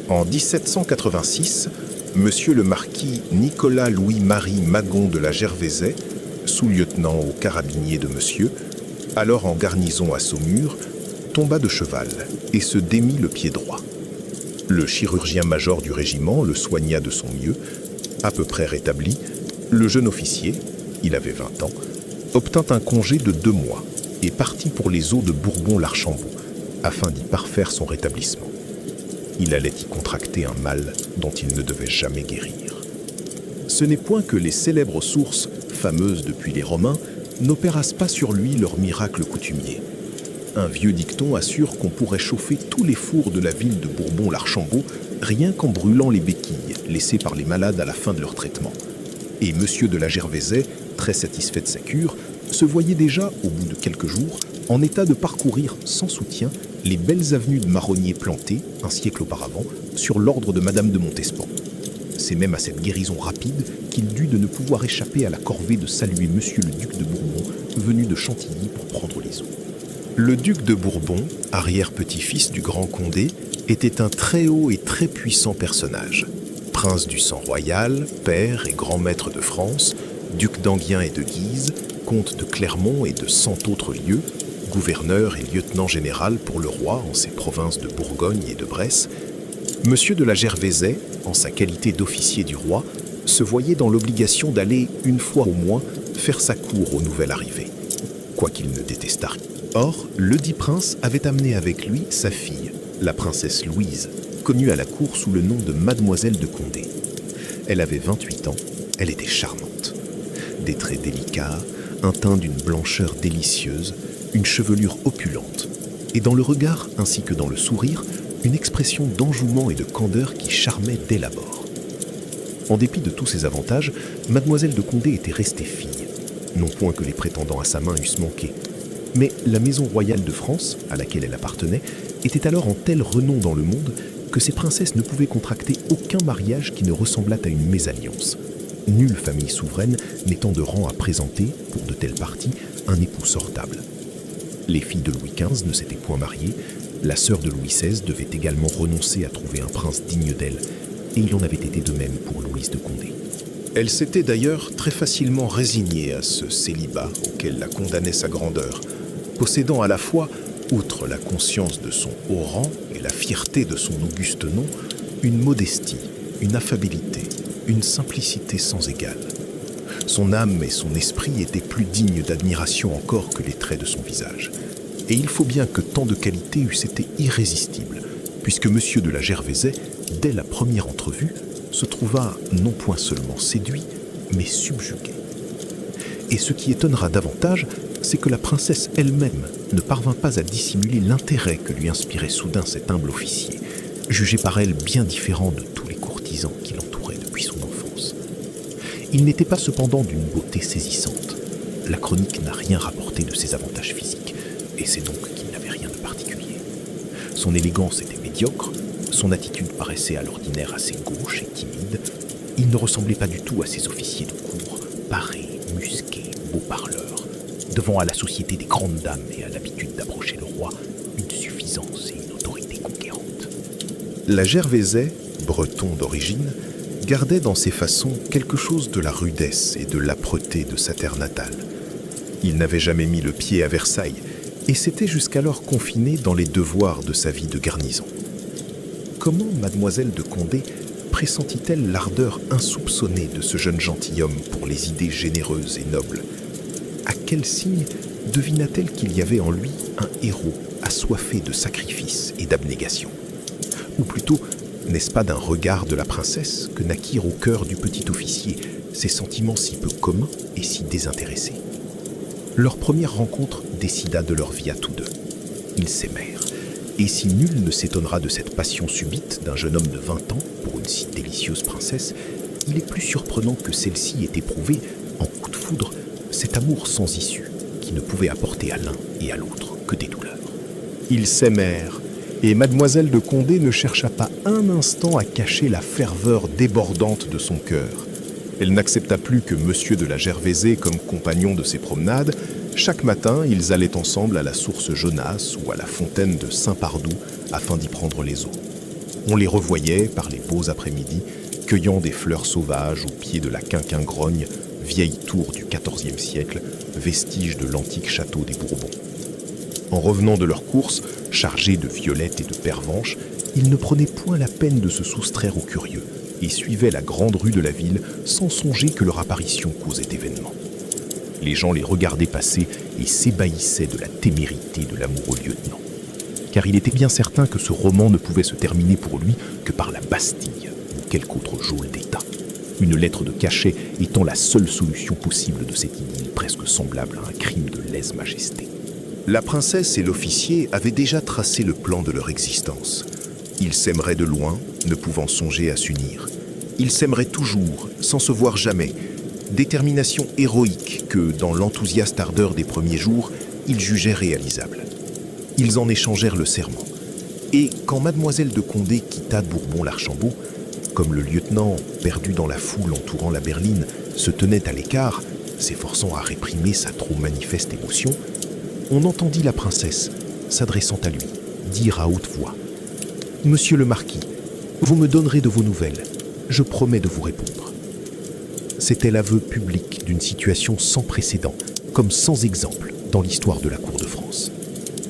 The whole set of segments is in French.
En 1786, monsieur le marquis Nicolas Louis-Marie Magon de la Gervaisais, sous-lieutenant aux carabiniers de monsieur, alors en garnison à Saumur, tomba de cheval et se démit le pied droit. Le chirurgien-major du régiment le soigna de son mieux. À peu près rétabli, le jeune officier, il avait 20 ans, obtint un congé de 2 mois et partit pour les eaux de Bourbon-l'Archambault afin d'y parfaire son rétablissement. Il allait y contracter un mal dont il ne devait jamais guérir. Ce n'est point que les célèbres sources, fameuses depuis les Romains, n'opérassent pas sur lui leur miracle coutumier. Un vieux dicton assure qu'on pourrait chauffer tous les fours de la ville de Bourbon-l'Archambault rien qu'en brûlant les béquilles laissées par les malades à la fin de leur traitement. Et monsieur de la Gervaisais, très satisfait de sa cure, se voyait déjà, au bout de quelques jours, en état de parcourir sans soutien les belles avenues de marronniers plantées, un siècle auparavant, sur l'ordre de Madame de Montespan. C'est même à cette guérison rapide qu'il dut de ne pouvoir échapper à la corvée de saluer monsieur le duc de Bourbon, venu de Chantilly pour prendre les eaux. Le duc de Bourbon, arrière-petit-fils du grand Condé, était un très haut et très puissant personnage. Prince du sang royal, père et grand maître de France, duc d'Enghien et de Guise, comte de Clermont et de 100 autres lieux, gouverneur et lieutenant général pour le roi en ses provinces de Bourgogne et de Bresse, monsieur de la Gervaisais, en sa qualité d'officier du roi, se voyait dans l'obligation d'aller, une fois au moins, faire sa cour au nouvel arrivé, quoiqu'il ne détestât rien. Or, le dit prince avait amené avec lui sa fille, la princesse Louise, connue à la cour sous le nom de Mademoiselle de Condé. Elle avait 28 ans, elle était charmante. Des traits délicats, un teint d'une blancheur délicieuse, une chevelure opulente, et dans le regard ainsi que dans le sourire, une expression d'enjouement et de candeur qui charmait dès l'abord. En dépit de tous ces avantages, Mademoiselle de Condé était restée fille, non point que les prétendants à sa main eussent manqué, mais la maison royale de France, à laquelle elle appartenait, était alors en tel renom dans le monde que ces princesses ne pouvaient contracter aucun mariage qui ne ressemblât à une mésalliance. Nulle famille souveraine n'étant de rang à présenter, pour de telles parties, un époux sortable. Les filles de Louis XV ne s'étaient point mariées, la sœur de Louis XVI devait également renoncer à trouver un prince digne d'elle, et il en avait été de même pour Louise de Condé. Elle s'était d'ailleurs très facilement résignée à ce célibat auquel la condamnait sa grandeur, possédant à la fois, outre la conscience de son haut rang et la fierté de son auguste nom, une modestie, une affabilité, une simplicité sans égale. Son âme et son esprit étaient plus dignes d'admiration encore que les traits de son visage. Et il faut bien que tant de qualités eussent été irrésistibles, puisque monsieur de la Gervaisais, dès la première entrevue, se trouva non point seulement séduit, mais subjugué. Et ce qui étonnera davantage, c'est que la princesse elle-même ne parvint pas à dissimuler l'intérêt que lui inspirait soudain cet humble officier, jugé par elle bien différent de tous les courtisans qui l'entouraient depuis son enfance. Il n'était pas cependant d'une beauté saisissante. La chronique n'a rien rapporté de ses avantages physiques, et c'est donc qu'il n'avait rien de particulier. Son élégance était médiocre, son attitude paraissait à l'ordinaire assez gauche et timide. Il ne ressemblait pas du tout à ces officiers de cour, parés, musqués, beaux parleurs, devant à la société des grandes dames et à l'habitude d'approcher le roi une suffisance et une autorité conquérante. La Gervaisais, breton d'origine, gardait dans ses façons quelque chose de la rudesse et de l'âpreté de sa terre natale. Il n'avait jamais mis le pied à Versailles et s'était jusqu'alors confiné dans les devoirs de sa vie de garnison. Comment Mademoiselle de Condé pressentit-elle l'ardeur insoupçonnée de ce jeune gentilhomme pour les idées généreuses et nobles? À quel signe devina-t-elle qu'il y avait en lui un héros assoiffé de sacrifice et d'abnégation? Ou plutôt, n'est-ce pas d'un regard de la princesse que naquirent au cœur du petit officier ces sentiments si peu communs et si désintéressés? Leur première rencontre décida de leur vie à tous deux. Ils s'aimèrent. Et si nul ne s'étonnera de cette passion subite d'un jeune homme de 20 ans pour une si délicieuse princesse, il est plus surprenant que celle-ci ait éprouvé, en coup de foudre, cet amour sans issue qui ne pouvait apporter à l'un et à l'autre que des douleurs. Ils s'aimèrent, et Mademoiselle de Condé ne chercha pas un instant à cacher la ferveur débordante de son cœur. Elle n'accepta plus que monsieur de la Gervaisais comme compagnon de ses promenades. Chaque matin, ils allaient ensemble à la source Jonas ou à la fontaine de Saint-Pardoux afin d'y prendre les eaux. On les revoyait, par les beaux après-midi, cueillant des fleurs sauvages au pied de la Quinquingrogne, vieille tour du XIVe siècle, vestige de l'antique château des Bourbons. En revenant de leur course, chargés de violettes et de pervenches, ils ne prenaient point la peine de se soustraire aux curieux et suivaient la grande rue de la ville sans songer que leur apparition causait événement. Les gens les regardaient passer et s'ébahissaient de la témérité de l'amoureux lieutenant. Car il était bien certain que ce roman ne pouvait se terminer pour lui que par la Bastille ou quelque autre geôle d'État. Une lettre de cachet étant la seule solution possible de cette idylle presque semblable à un crime de lèse-majesté. La princesse et l'officier avaient déjà tracé le plan de leur existence. Ils s'aimeraient de loin, ne pouvant songer à s'unir. Ils s'aimeraient toujours, sans se voir jamais. Détermination héroïque que, dans l'enthousiaste ardeur des premiers jours, ils jugeaient réalisable. Ils en échangèrent le serment. Et quand mademoiselle de Condé quitta Bourbon-l'Archambault, comme le lieutenant, perdu dans la foule entourant la berline, se tenait à l'écart, s'efforçant à réprimer sa trop manifeste émotion, on entendit la princesse, s'adressant à lui, dire à haute voix « Monsieur le marquis, vous me donnerez de vos nouvelles, je promets de vous répondre. » C'était l'aveu public d'une situation sans précédent, comme sans exemple dans l'histoire de la cour de France.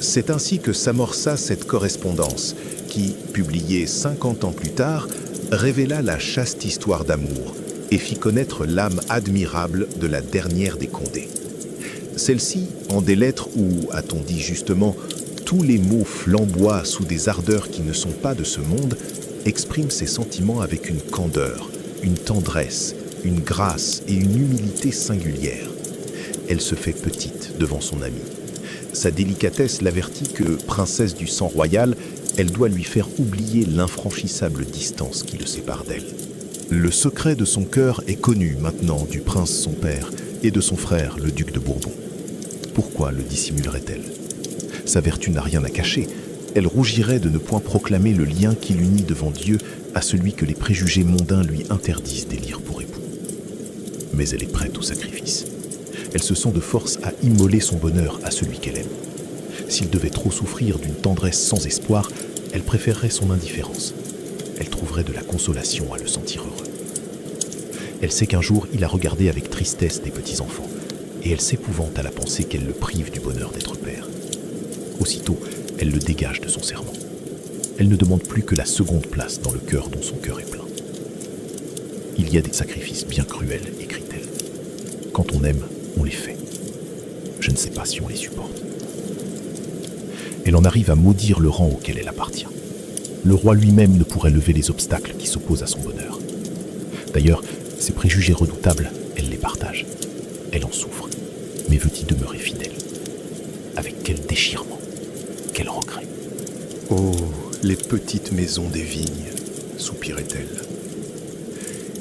C'est ainsi que s'amorça cette correspondance qui, publiée 50 ans plus tard, révéla la chaste histoire d'amour et fit connaître l'âme admirable de la dernière des Condé. Celle-ci, en des lettres où, a-t-on dit justement, tous les mots flamboient sous des ardeurs qui ne sont pas de ce monde, exprime ses sentiments avec une candeur, une tendresse, une grâce et une humilité singulières. Elle se fait petite devant son ami. Sa délicatesse l'avertit que, princesse du sang royal, elle doit lui faire oublier l'infranchissable distance qui le sépare d'elle. Le secret de son cœur est connu maintenant du prince son père et de son frère, le duc de Bourbon. Pourquoi le dissimulerait-elle ? Sa vertu n'a rien à cacher. Elle rougirait de ne point proclamer le lien qui l'unit devant Dieu à celui que les préjugés mondains lui interdisent d'élire pour époux. Mais elle est prête au sacrifice. Elle se sent de force à immoler son bonheur à celui qu'elle aime. S'il devait trop souffrir d'une tendresse sans espoir, elle préférerait son indifférence. Elle trouverait de la consolation à le sentir heureux. Elle sait qu'un jour, il a regardé avec tristesse des petits-enfants, et elle s'épouvante à la pensée qu'elle le prive du bonheur d'être père. Aussitôt, elle le dégage de son serment. Elle ne demande plus que la seconde place dans le cœur dont son cœur est plein. Il y a des sacrifices bien cruels, écrit-elle. Quand on aime, on les fait. Je ne sais pas si on les supporte. Elle en arrive à maudire le rang auquel elle appartient. Le roi lui-même ne pourrait lever les obstacles qui s'opposent à son bonheur. D'ailleurs, ces préjugés redoutables, elle les partage. Elle en souffre, mais veut y demeurer fidèle. Avec quel déchirement, quel regret. Oh, les petites maisons des vignes, soupirait-elle.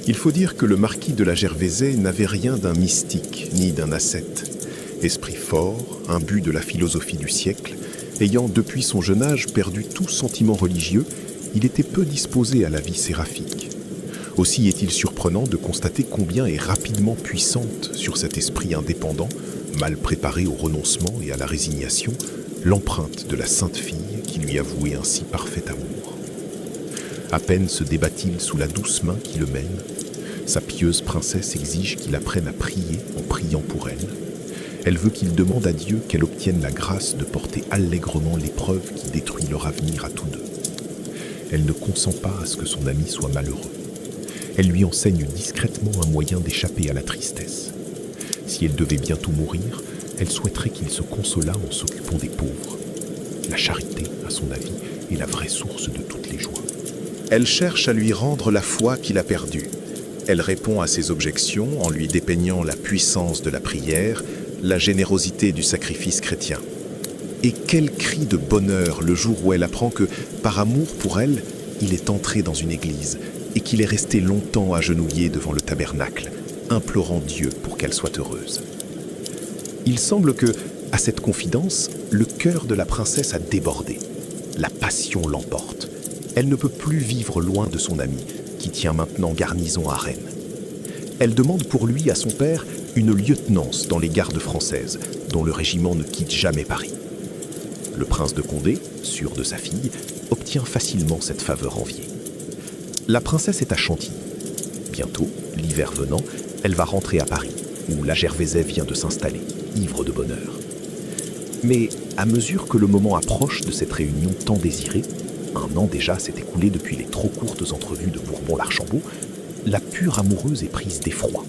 Il faut dire que le marquis de la Gervaisais n'avait rien d'un mystique ni d'un ascète. Esprit fort, imbu de la philosophie du siècle, ayant depuis son jeune âge perdu tout sentiment religieux, il était peu disposé à la vie séraphique. Aussi est-il surprenant de constater combien est rapidement puissante sur cet esprit indépendant, mal préparé au renoncement et à la résignation, l'empreinte de la sainte fille qui lui a voué un si parfait amour. À peine se débat-il sous la douce main qui le mène, sa pieuse princesse exige qu'il apprenne à prier en priant pour elle. Elle veut qu'il demande à Dieu qu'elle obtienne la grâce de porter allègrement l'épreuve qui détruit leur avenir à tous deux. Elle ne consent pas à ce que son ami soit malheureux. Elle lui enseigne discrètement un moyen d'échapper à la tristesse. Si elle devait bientôt mourir, elle souhaiterait qu'il se consolât en s'occupant des pauvres. La charité, à son avis, est la vraie source de toutes les joies. Elle cherche à lui rendre la foi qu'il a perdue. Elle répond à ses objections en lui dépeignant la puissance de la prière, la générosité du sacrifice chrétien. Et quel cri de bonheur le jour où elle apprend que, par amour pour elle, il est entré dans une église et qu'il est resté longtemps agenouillé devant le tabernacle, implorant Dieu pour qu'elle soit heureuse. Il semble que, à cette confidence, le cœur de la princesse a débordé. La passion l'emporte. Elle ne peut plus vivre loin de son ami, qui tient maintenant garnison à Rennes. Elle demande pour lui, à son père, une lieutenance dans les gardes françaises, dont le régiment ne quitte jamais Paris. Le prince de Condé, sûr de sa fille, obtient facilement cette faveur enviée. La princesse est à Chantilly. Bientôt, l'hiver venant, elle va rentrer à Paris, où la Gervaisais vient de s'installer, ivre de bonheur. Mais à mesure que le moment approche de cette réunion tant désirée, 1 an déjà s'est écoulé depuis les trop courtes entrevues de Bourbon-l'Archambault, la pure amoureuse est prise d'effroi.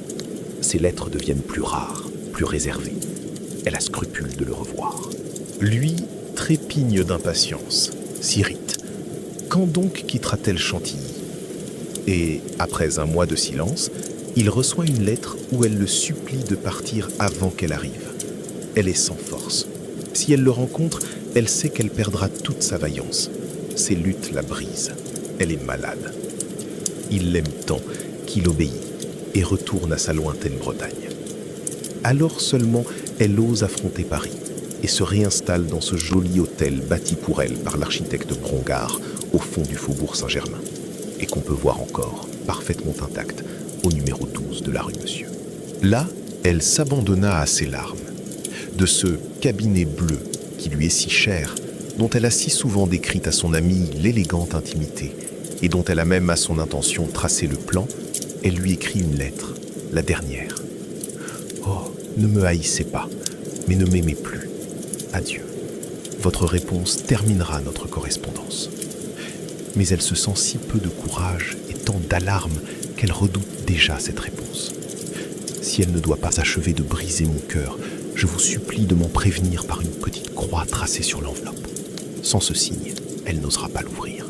Ses lettres deviennent plus rares, plus réservées. Elle a scrupule de le revoir. Lui trépigne d'impatience, s'irrite. Quand donc quittera-t-elle Chantilly? Et, après un mois de silence, il reçoit une lettre où elle le supplie de partir avant qu'elle arrive. Elle est sans force. Si elle le rencontre, elle sait qu'elle perdra toute sa vaillance. Ses luttes la brisent. Elle est malade. Il l'aime tant qu'il obéit et retourne à sa lointaine Bretagne. Alors seulement, elle ose affronter Paris et se réinstalle dans ce joli hôtel bâti pour elle par l'architecte Brongard au fond du faubourg Saint-Germain et qu'on peut voir encore, parfaitement intact, au numéro 12 de la rue Monsieur. Là, elle s'abandonna à ses larmes, de ce cabinet bleu qui lui est si cher, dont elle a si souvent décrit à son ami l'élégante intimité et dont elle a même à son intention tracé le plan. Elle lui écrit une lettre, la dernière. « Oh, ne me haïssez pas, mais ne m'aimez plus. Adieu. Votre réponse terminera notre correspondance. » Mais elle se sent si peu de courage et tant d'alarme qu'elle redoute déjà cette réponse. « Si elle ne doit pas achever de briser mon cœur, je vous supplie de m'en prévenir par une petite croix tracée sur l'enveloppe. Sans ce signe, elle n'osera pas l'ouvrir. »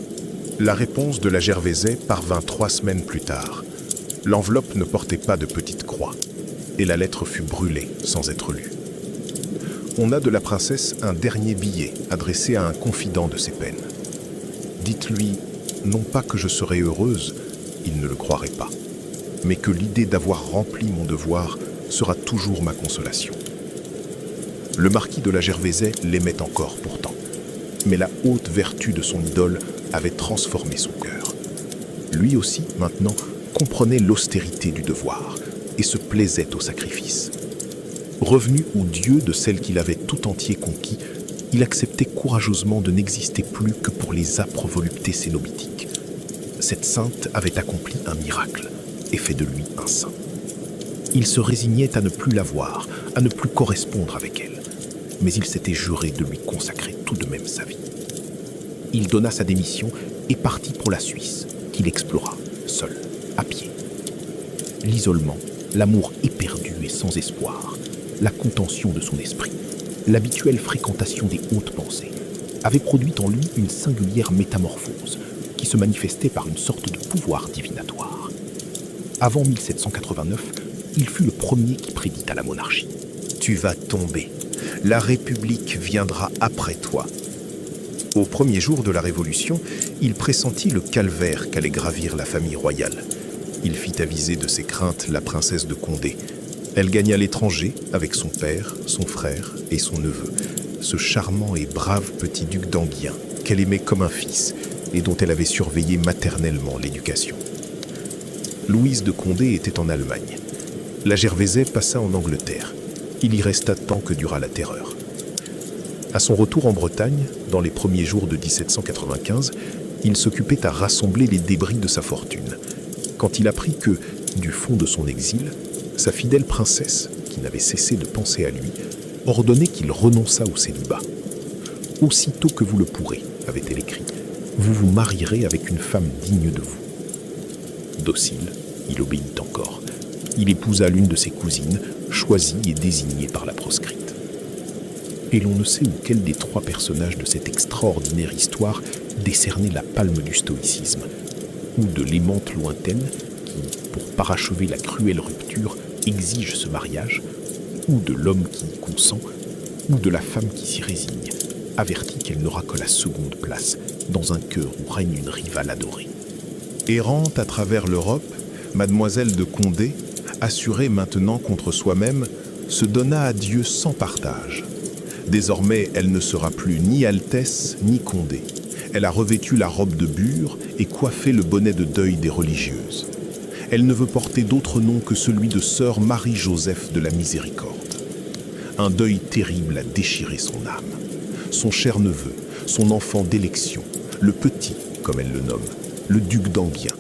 La réponse de la Gervaisais parvint 3 semaines plus tard. L'enveloppe ne portait pas de petite croix, et la lettre fut brûlée sans être lue. On a de la princesse un dernier billet adressé à un confident de ses peines. Dites-lui, non pas que je serai heureuse, il ne le croirait pas, mais que l'idée d'avoir rempli mon devoir sera toujours ma consolation. Le marquis de la Gervaisais l'aimait encore pourtant, mais la haute vertu de son idole avait transformé son cœur. Lui aussi, maintenant, comprenait l'austérité du devoir et se plaisait au sacrifice. Revenu au Dieu de celle qu'il avait tout entier conquis, il acceptait courageusement de n'exister plus que pour les âpres voluptés cénobitiques. Cette sainte avait accompli un miracle et fait de lui un saint. Il se résignait à ne plus la voir, à ne plus correspondre avec elle, mais il s'était juré de lui consacrer tout de même sa vie. Il donna sa démission et partit pour la Suisse, qu'il explora, seul, à pied. L'isolement, l'amour éperdu et sans espoir, la contention de son esprit, l'habituelle fréquentation des hautes pensées, avaient produit en lui une singulière métamorphose qui se manifestait par une sorte de pouvoir divinatoire. Avant 1789, il fut le premier qui prédit à la monarchie. « Tu vas tomber. La République viendra après toi. » Au premier jour de la Révolution, il pressentit le calvaire qu'allait gravir la famille royale. Il fit aviser de ses craintes la princesse de Condé. Elle gagna l'étranger avec son père, son frère et son neveu, ce charmant et brave petit duc d'Enghien qu'elle aimait comme un fils et dont elle avait surveillé maternellement l'éducation. Louise de Condé était en Allemagne. La Gervaisais passa en Angleterre. Il y resta tant que dura la terreur. À son retour en Bretagne, dans les premiers jours de 1795, il s'occupait à rassembler les débris de sa fortune, quand il apprit que, du fond de son exil, sa fidèle princesse, qui n'avait cessé de penser à lui, ordonnait qu'il renonçât au célibat. « Aussitôt que vous le pourrez, avait-elle écrit, vous vous marierez avec une femme digne de vous. » Docile, il obéit encore. Il épousa l'une de ses cousines, choisie et désignée par la proscrite. Et l'on ne sait auquel des 3 personnages de cette extraordinaire histoire décernait la palme du stoïcisme, ou de l'aimante lointaine qui, pour parachever la cruelle rupture, exige ce mariage, ou de l'homme qui y consent, ou de la femme qui s'y résigne, avertie qu'elle n'aura que la seconde place dans un cœur où règne une rivale adorée. Errante à travers l'Europe, Mademoiselle de Condé, assurée maintenant contre soi-même, se donna à Dieu sans partage. Désormais, elle ne sera plus ni Altesse ni Condé. Elle a revêtu la robe de bure et coiffé le bonnet de deuil des religieuses. Elle ne veut porter d'autre nom que celui de sœur Marie-Joseph de la Miséricorde. Un deuil terrible a déchiré son âme. son cher neveu, son enfant d'élection, le petit, comme elle le nomme, le duc d'Enghien,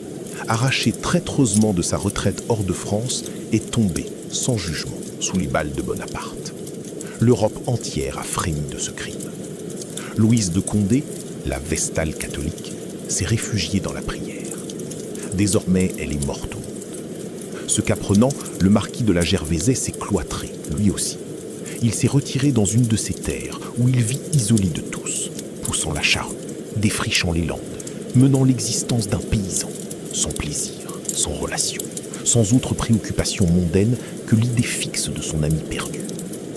arraché traîtreusement de sa retraite hors de France, est tombé, sans jugement, sous les balles de Bonaparte. L'Europe entière a frémi de ce crime. Louise de Condé, la Vestale catholique, s'est réfugiée dans la prière. Désormais, elle est morte au monde. Ce qu'apprenant, le marquis de la Gervaisais s'est cloîtré, lui aussi. Il s'est retiré dans une de ses terres, où il vit isolé de tous, poussant la charrue, défrichant les landes, menant l'existence d'un paysan, sans plaisir, sans relation, sans autre préoccupation mondaine que l'idée fixe de son ami perdu,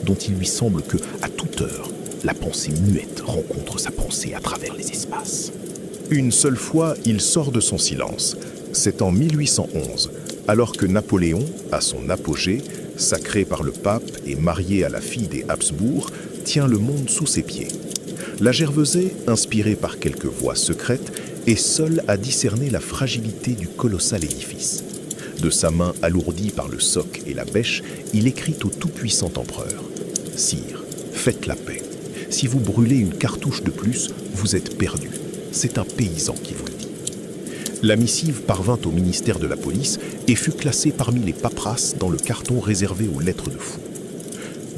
dont il lui semble que, à toute heure, la pensée muette rencontre sa pensée à travers les espaces. Une seule fois, il sort de son silence. C'est en 1811, alors que Napoléon, à son apogée, sacré par le pape et marié à la fille des Habsbourg, tient le monde sous ses pieds. La Gervaisais, inspirée par quelques voix secrètes, est seule à discerner la fragilité du colossal édifice. De sa main alourdie par le soc et la bêche, il écrit au tout-puissant empereur « Sire, faites la paix. Si vous brûlez une cartouche de plus, vous êtes perdu. C'est un paysan qui vous le dit. » La missive parvint au ministère de la police et fut classée parmi les paperasses dans le carton réservé aux lettres de fou.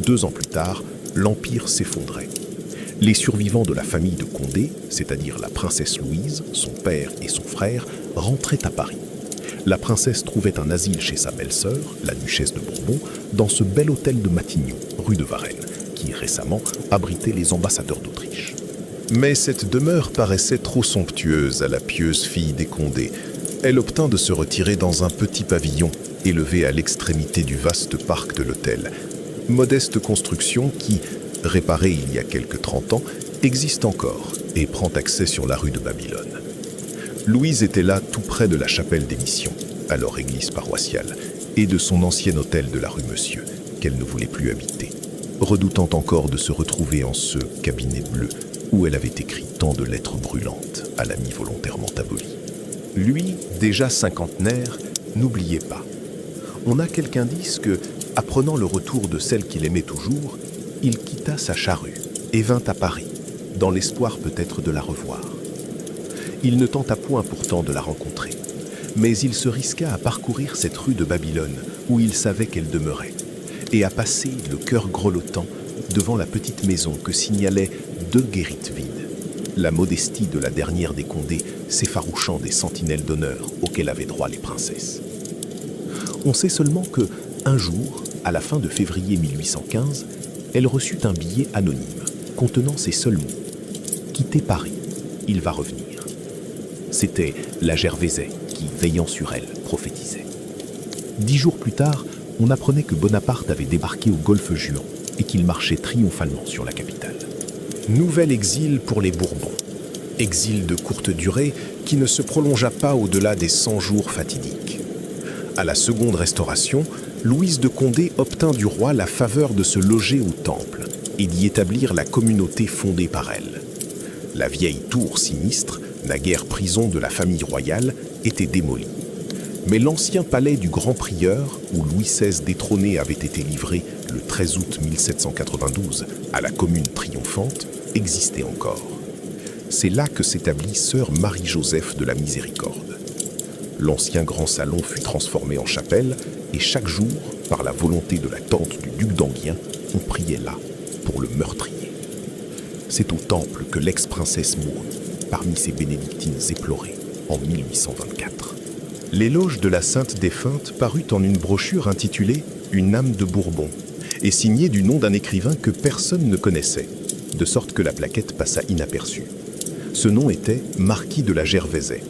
2 ans plus tard, l'Empire s'effondrait. Les survivants de la famille de Condé, c'est-à-dire la princesse Louise, son père et son frère, rentraient à Paris. La princesse trouvait un asile chez sa belle-sœur, la duchesse de Bourbon, dans ce bel hôtel de Matignon, rue de Varennes, qui récemment abritait les ambassadeurs d'Autriche. Mais cette demeure paraissait trop somptueuse à la pieuse fille des Condé. Elle obtint de se retirer dans un petit pavillon, élevé à l'extrémité du vaste parc de l'hôtel. Modeste construction qui, réparée il y a quelque 30 ans, existe encore et prend accès sur la rue de Babylone. Louise était là tout près de la chapelle des Missions, alors église paroissiale, et de son ancien hôtel de la rue Monsieur, qu'elle ne voulait plus habiter, redoutant encore de se retrouver en ce cabinet bleu où elle avait écrit tant de lettres brûlantes à l'ami volontairement aboli. Lui, déjà cinquantenaire, n'oubliait pas. On a quelques indices que, apprenant le retour de celle qu'il aimait toujours, il quitta sa charrue et vint à Paris, dans l'espoir peut-être de la revoir. Il ne tenta point pourtant de la rencontrer, mais il se risqua à parcourir cette rue de Babylone où il savait qu'elle demeurait, et à passer, le cœur grelottant, devant la petite maison que signalaient 2 guérites vides, la modestie de la dernière des Condé s'effarouchant des sentinelles d'honneur auxquelles avaient droit les princesses. On sait seulement que, un jour, à la fin de février 1815, elle reçut un billet anonyme contenant ces seuls mots « Quittez Paris, il va revenir ». C'était la Gervaisais qui, veillant sur elle, prophétisait. 10 jours plus tard, on apprenait que Bonaparte avait débarqué au golfe Juan et qu'il marchait triomphalement sur la capitale. Nouvel exil pour les Bourbons. Exil de courte durée qui ne se prolongea pas au-delà des 100 jours fatidiques. À la seconde restauration, Louise de Condé obtint du roi la faveur de se loger au Temple et d'y établir la communauté fondée par elle. La vieille tour sinistre, naguère prison de la famille royale, était démolie. Mais l'ancien palais du grand prieur, où Louis XVI détrôné avait été livré le 13 août 1792 à la commune triomphante, existait encore. C'est là que s'établit sœur Marie-Joseph de la Miséricorde. L'ancien grand salon fut transformé en chapelle et chaque jour, par la volonté de la tante du duc d'Enghien, on priait là pour le meurtrier. C'est au Temple que l'ex-princesse mourut, parmi ses bénédictines éplorées, en 1824. L'éloge de la sainte défunte parut en une brochure intitulée « Une âme de Bourbon » et signée du nom d'un écrivain que personne ne connaissait, de sorte que la plaquette passa inaperçue. Ce nom était Marquis de la Gervaisais.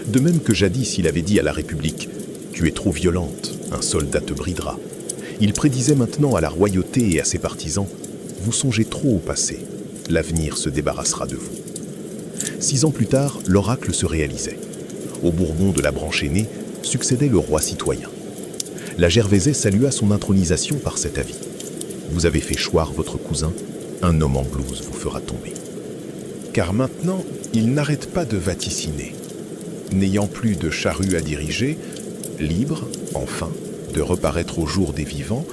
De même que jadis il avait dit à la République « Tu es trop violente, un soldat te bridera ». Il prédisait maintenant à la royauté et à ses partisans « Vous songez trop au passé, l'avenir se débarrassera de vous ». 6 ans plus tard, l'oracle se réalisait. Au Bourbon de la branche aînée succédait le roi citoyen. La Gervaisais salua son intronisation par cet avis. Vous avez fait choir votre cousin, un homme en blouse vous fera tomber. Car maintenant, il n'arrête pas de vaticiner. N'ayant plus de charrue à diriger, libre, enfin, de reparaître au jour des vivants,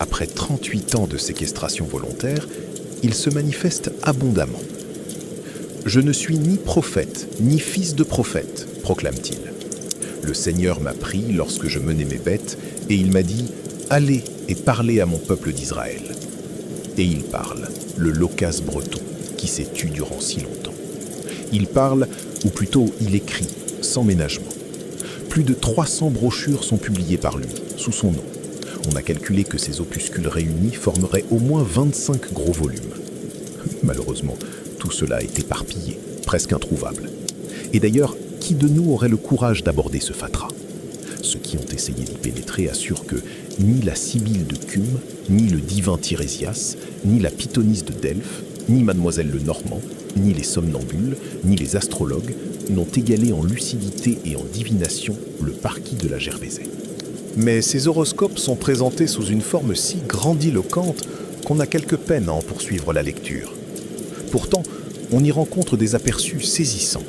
après 38 ans de séquestration volontaire, il se manifeste abondamment. « Je ne suis ni prophète, ni fils de prophète, proclame-t-il. Le Seigneur m'a pris lorsque je menais mes bêtes, et il m'a dit « Allez et parlez à mon peuple d'Israël. » Et il parle, le loquace breton, qui s'est tu durant si longtemps. Il parle, ou plutôt il écrit, sans ménagement. Plus de 300 brochures sont publiées par lui, sous son nom. On a calculé que ces opuscules réunis formeraient au moins 25 gros volumes. Malheureusement, tout cela est éparpillé, presque introuvable. Et d'ailleurs, qui de nous aurait le courage d'aborder ce fatras? Ceux qui ont essayé d'y pénétrer assurent que ni la Sibylle de Cumes, ni le divin Tirésias, ni la Pythonisse de Delphes, ni Mademoiselle Lenormand, ni les somnambules, ni les astrologues n'ont égalé en lucidité et en divination le parquis de la Gervaisais. Mais ces horoscopes sont présentés sous une forme si grandiloquente qu'on a quelque peine à en poursuivre la lecture. Pourtant, on y rencontre des aperçus saisissants.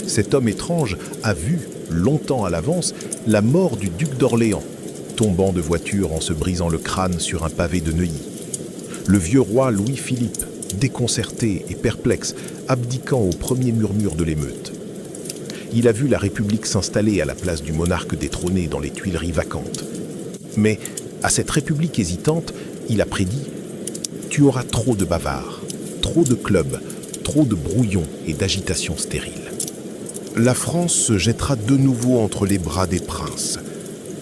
Cet homme étrange a vu, longtemps à l'avance, la mort du duc d'Orléans, tombant de voiture en se brisant le crâne sur un pavé de Neuilly. Le vieux roi Louis-Philippe, déconcerté et perplexe, abdiquant au premier murmure de l'émeute. Il a vu la République s'installer à la place du monarque détrôné dans les Tuileries vacantes. Mais, à cette République hésitante, il a prédit « Tu auras trop de bavards, trop de clubs, trop de brouillons et d'agitations stériles. La France se jettera de nouveau entre les bras des princes.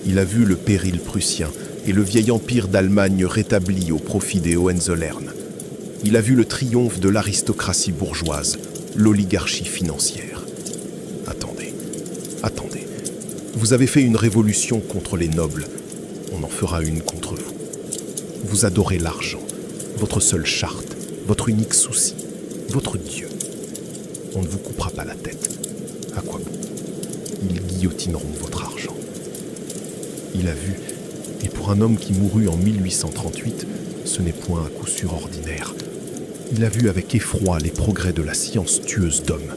Il a vu le péril prussien et le vieil empire d'Allemagne rétabli au profit des Hohenzollern. Il a vu le triomphe de l'aristocratie bourgeoise, l'oligarchie financière. Attendez. Vous avez fait une révolution contre les nobles. On en fera une contre vous. Vous adorez l'argent, votre seule charte, votre unique souci, votre Dieu. On ne vous coupera pas la tête. À quoi bon? Ils guillotineront votre argent. Il a vu, et pour un homme qui mourut en 1838, ce n'est point un coup sûr ordinaire. Il a vu avec effroi les progrès de la science tueuse d'hommes,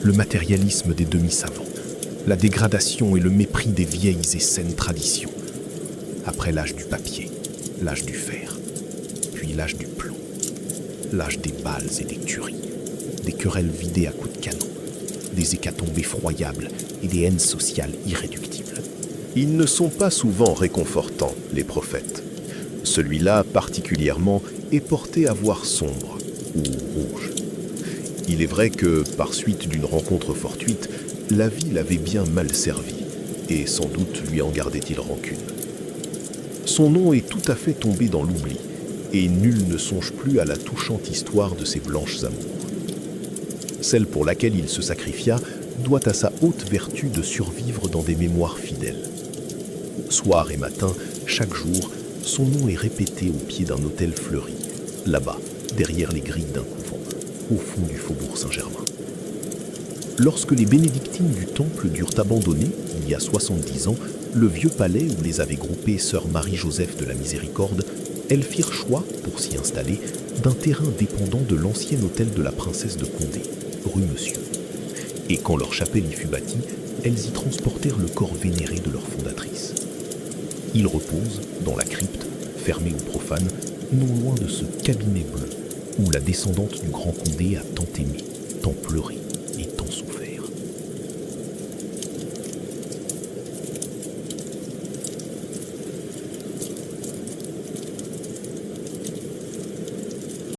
le matérialisme des demi-savants, la dégradation et le mépris des vieilles et saines traditions. Après l'âge du papier, l'âge du fer, puis l'âge du plomb, l'âge des balles et des tueries, des querelles vidées à coups de canon, des hécatombes effroyables et des haines sociales irréductibles. Ils ne sont pas souvent réconfortants, les prophètes. Celui-là, particulièrement, est porté à voir sombre ou rouge. Il est vrai que, par suite d'une rencontre fortuite, la vie l'avait bien mal servi, et sans doute lui en gardait-il rancune. Son nom est tout à fait tombé dans l'oubli, et nul ne songe plus à la touchante histoire de ses blanches amours. Celle pour laquelle il se sacrifia doit à sa haute vertu de survivre dans des mémoires fidèles. Soir et matin, chaque jour, son nom est répété au pied d'un autel fleuri, là-bas, derrière les grilles d'un couvent, au fond du faubourg Saint-Germain. Lorsque les bénédictines du Temple durent abandonner, il y a 70 ans, le vieux palais où les avait groupées sœur Marie-Joseph de la Miséricorde, elles firent choix, pour s'y installer, d'un terrain dépendant de l'ancien hôtel de la princesse de Condé, rue Monsieur. Et quand leur chapelle y fut bâtie, elles y transportèrent le corps vénéré de leur fondatrice. Il repose, dans la crypte, fermée aux profanes, non loin de ce cabinet bleu, où la descendante du grand Condé a tant aimé, tant pleuré,